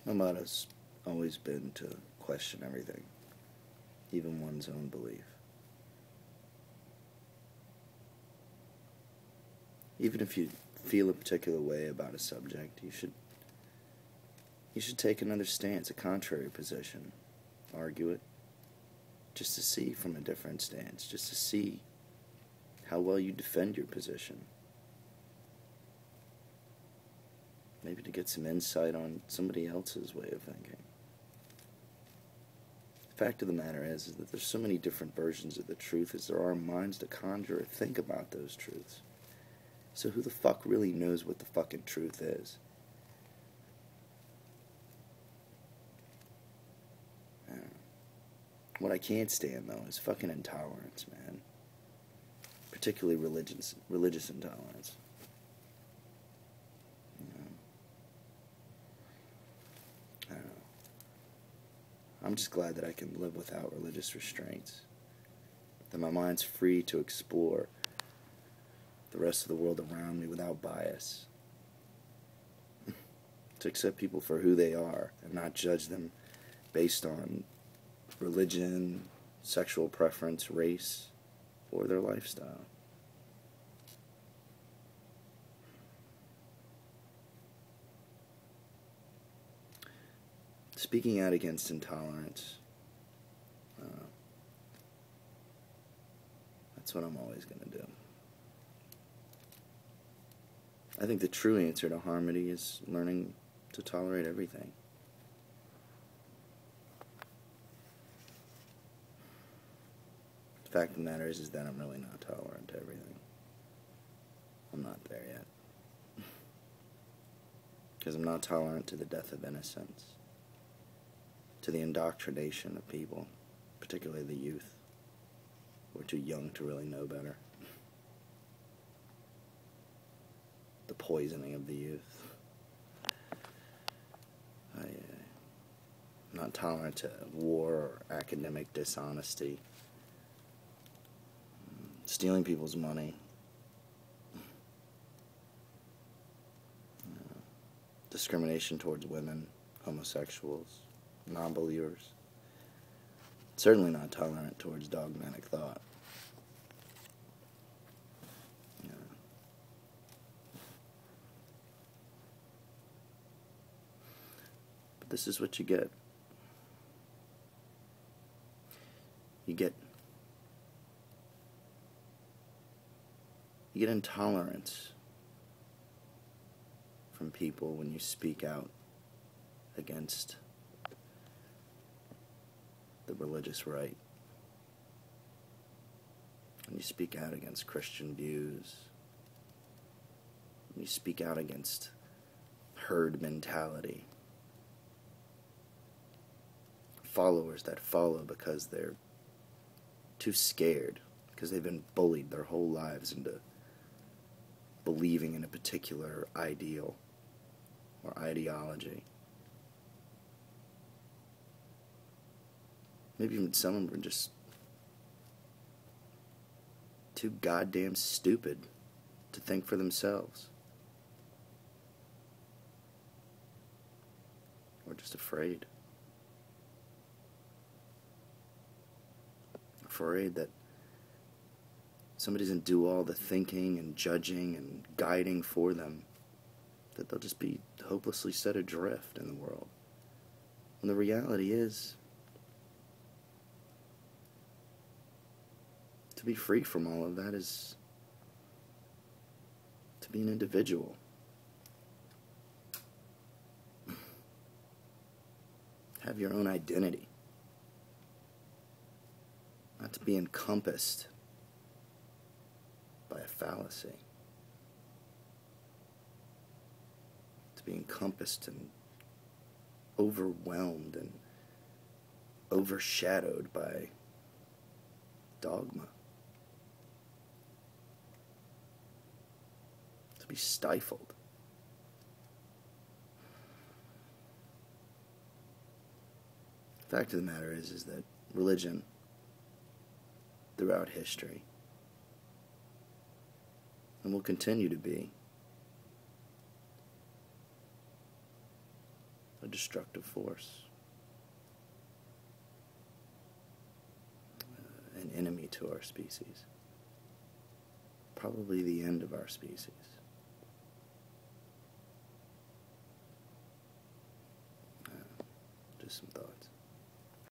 My motto's always been to question everything, even one's own belief. Even if you feel a particular way about a subject, you should take another stance, a contrary position, argue it, just to see from a different stance, just to see how well you defend your position. Maybe to get some insight on somebody else's way of thinking. The fact of the matter is that there's so many different versions of the truth as there are minds to conjure or think about those truths. So who the fuck really knows what the fucking truth is? I don't know. What I can't stand, though, is fucking intolerance, man. Particularly religious intolerance. I don't know. I'm just glad that I can live without religious restraints. That my mind's free to explore the rest of the world around me without bias. To accept people for who they are and not judge them based on religion, sexual preference, race, or their lifestyle. Speaking out against intolerance, that's what I'm always going to do. I think the true answer to harmony is learning to tolerate everything. The fact of the matter is that I'm really not tolerant to everything. I'm not there yet. Because I'm not tolerant to the death of innocence, to the indoctrination of people, particularly the youth. We're too young to really know better. The poisoning of the youth. I'm not tolerant to war or academic dishonesty. Stealing people's money. Discrimination towards women, homosexuals, non-believers. Certainly not tolerant towards dogmatic thought. But this is what you get. You get intolerance from people when you speak out against the religious right. When you speak out against Christian views. When you speak out against herd mentality. Followers that follow because they're too scared, because they've been bullied their whole lives into believing in a particular ideal or ideology. Maybe even some of them are just too goddamn stupid to think for themselves. Or just afraid. Afraid that somebody doesn't do all the thinking and judging and guiding for them, that they'll just be hopelessly set adrift in the world. When the reality is, to be free from all of that is to be an individual. Have your own identity. Not to be encompassed by a fallacy. To be encompassed and overwhelmed and overshadowed by dogma. To be stifled. The fact of the matter is that religion, throughout history, and will continue to be, a destructive force, an enemy to our species, probably the end of our species. Just some thoughts.